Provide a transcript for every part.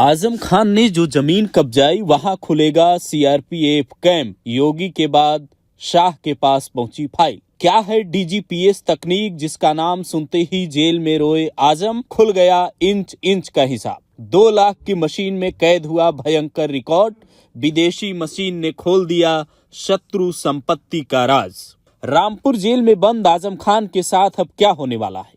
आजम खान ने जो जमीन कब्जाई वहां खुलेगा सीआरपीएफ कैंप। योगी के बाद शाह के पास पहुंची फाइल। क्या है डीजीपीएस तकनीक जिसका नाम सुनते ही जेल में रोए आजम? खुल गया इंच इंच का हिसाब। 2 लाख की मशीन में कैद हुआ भयंकर रिकॉर्ड। विदेशी मशीन ने खोल दिया शत्रु संपत्ति का राज। रामपुर जेल में बंद आजम खान के साथ अब क्या होने वाला है,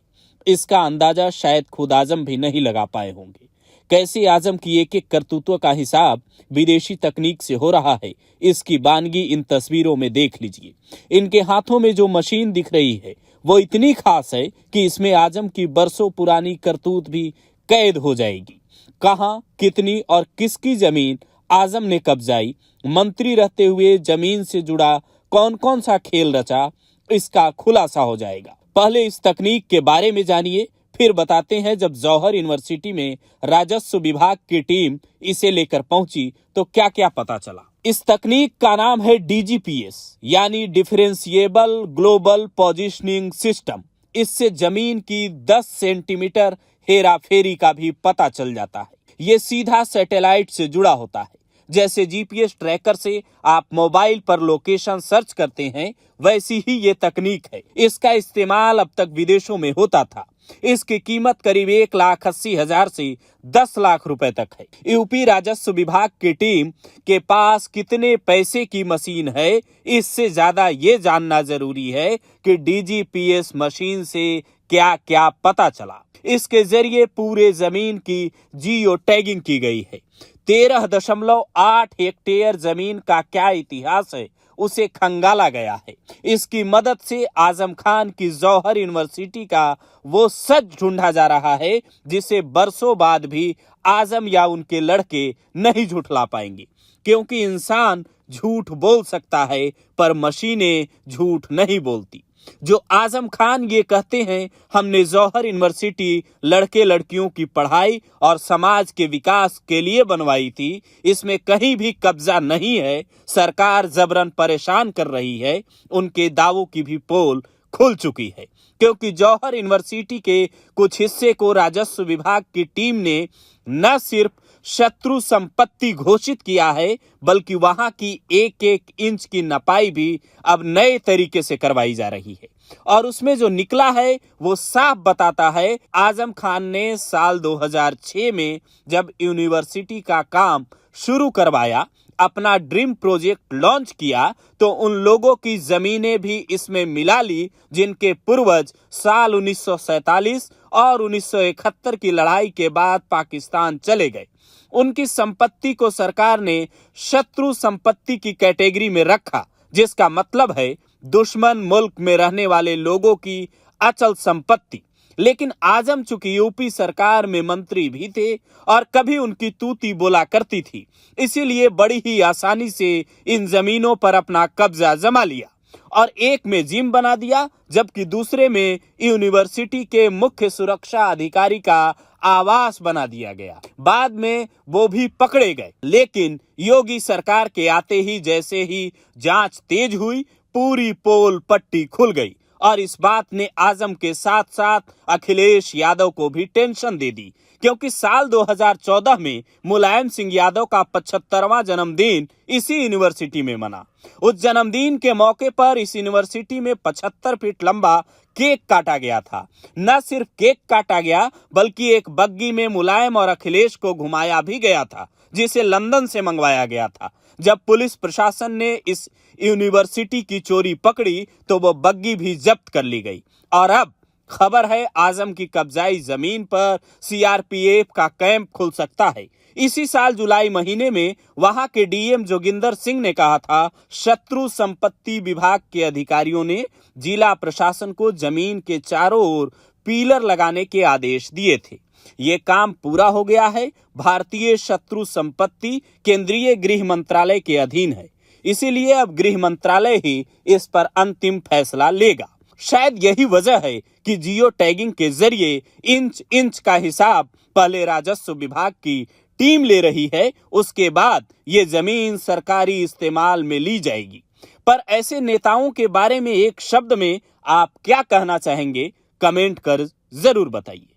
इसका अंदाजा शायद खुद आजम भी नहीं लगा पाए होंगे। कैसे आजम की एक एक करतूतों का हिसाब विदेशी तकनीक से हो रहा है, इसकी बानगी इन तस्वीरों में देख लीजिए। इनके हाथों में जो मशीन दिख रही है वो इतनी खास है कि इसमें आजम की बरसों पुरानी करतूत भी कैद हो जाएगी। कहां, कितनी और किसकी जमीन आजम ने कब्जाई, मंत्री रहते हुए जमीन से जुड़ा कौन कौन सा खेल रचा, इसका खुलासा हो जाएगा। पहले इस तकनीक के बारे में जानिए, फिर बताते हैं जब जौहर यूनिवर्सिटी में राजस्व विभाग की टीम इसे लेकर पहुंची तो क्या क्या पता चला। इस तकनीक का नाम है डीजीपीएस यानी डिफरेंशिएबल ग्लोबल पोजिशनिंग सिस्टम। इससे जमीन की 10 सेंटीमीटर हेरा फेरी का भी पता चल जाता है। ये सीधा सैटेलाइट से जुड़ा होता है। जैसे जीपीएस ट्रैकर से आप मोबाइल पर लोकेशन सर्च करते हैं, वैसी ही ये तकनीक है। इसका इस्तेमाल अब तक विदेशों में होता था। इसकी कीमत करीब 1,80,000 से 10 लाख रुपए तक है। यूपी राजस्व विभाग की टीम के पास कितने पैसे की मशीन है, इससे ज्यादा ये जानना जरूरी है कि डीजीपीएस मशीन से क्या क्या पता चला। इसके जरिए पूरे जमीन की जियो टैगिंग की गई है। 13.8 हेक्टेयर जमीन का क्या इतिहास है उसे खंगाला गया है। इसकी मदद से आजम खान की जौहर यूनिवर्सिटी का वो सच ढूंढा जा रहा है जिसे बरसों बाद भी आजम या उनके लड़के नहीं झुठला पाएंगे, क्योंकि इंसान झूठ बोल सकता है पर मशीनें झूठ नहीं बोलती। जो आजम खान ये कहते हैं हमने जौहर यूनिवर्सिटी लड़के लड़कियों की पढ़ाई और समाज के विकास के लिए बनवाई थी, इसमें कहीं भी कब्जा नहीं है। सरकार जबरन परेशान कर रही है। उनके दावों की भी पोल खुल चुकी है, क्योंकि जौहर यूनिवर्सिटी के कुछ हिस्से को राजस्व विभाग की टीम ने न सिर्फ शत्रु संपत्ति घोषित किया है, बल्कि वहां की एक एक इंच की नपाई भी अब नए तरीके से करवाई जा रही है। और उसमें जो निकला है वो साफ बताता है आजम खान ने साल 2006 में जब यूनिवर्सिटी का काम शुरू करवाया, अपना ड्रीम प्रोजेक्ट लॉन्च किया, तो उन लोगों की जमीनें भी इसमें मिला ली जिनके पूर्वज साल 1947 और 1971 की लड़ाई के बाद पाकिस्तान चले गए। उनकी संपत्ति को सरकार ने शत्रु संपत्ति की कैटेगरी में रखा, जिसका मतलब है दुश्मन मुल्क में रहने वाले लोगों की अचल संपत्ति। लेकिन आजम चूंकि यूपी सरकार में मंत्री भी थे और कभी उनकी तूती बोला करती थी, इसीलिए बड़ी ही आसानी से इन जमीनों पर अपना कब्जा जमा लिया और एक में जिम बना दिया, जबकि दूसरे में यूनिवर्सिटी के मुख्य सुरक्षा अधिकारी का आवास बना दिया गया। बाद में वो भी पकड़े गए, लेकिन योगी सरकार के आते ही जैसे ही जांच तेज हुई, पूरी पोल पट्टी खुल गई और इस बात ने आजम के साथ साथ अखिलेश यादव को भी टेंशन दे दी, क्योंकि साल 2014 में मुलायम सिंह यादव का 75वां जन्मदिन इसी यूनिवर्सिटी में मना। उस जन्मदिन के मौके पर इस यूनिवर्सिटी में 75 फीट लंबा केक काटा गया था। न सिर्फ केक काटा गया, बल्कि एक बग्गी में मुलायम और अखिलेश को घुमाया भी गया था, जिसे लंदन से मंगवाया गया था। जब पुलिस प्रशासन ने इस यूनिवर्सिटी की चोरी पकड़ी तो वो बग्गी भी जब्त कर ली गई। और अब खबर है आजम की कब्जाई जमीन पर सीआरपीएफ का कैंप खुल सकता है। इसी साल जुलाई महीने में वहां के डीएम जोगिंदर सिंह ने कहा था शत्रु संपत्ति विभाग के अधिकारियों ने जिला प्रशासन को जमीन के चारों ओर पिलर लगाने के आदेश दिए थे। ये काम पूरा हो गया है। भारतीय शत्रु संपत्ति केंद्रीय गृह मंत्रालय के अधीन है, इसीलिए अब गृह मंत्रालय ही इस पर अंतिम फैसला लेगा। शायद यही वजह है कि जियो टैगिंग के जरिए इंच इंच का हिसाब पहले राजस्व विभाग की टीम ले रही है, उसके बाद ये जमीन सरकारी इस्तेमाल में ली जाएगी। पर ऐसे नेताओं के बारे में एक शब्द में आप क्या कहना चाहेंगे, कमेंट कर जरूर बताइए।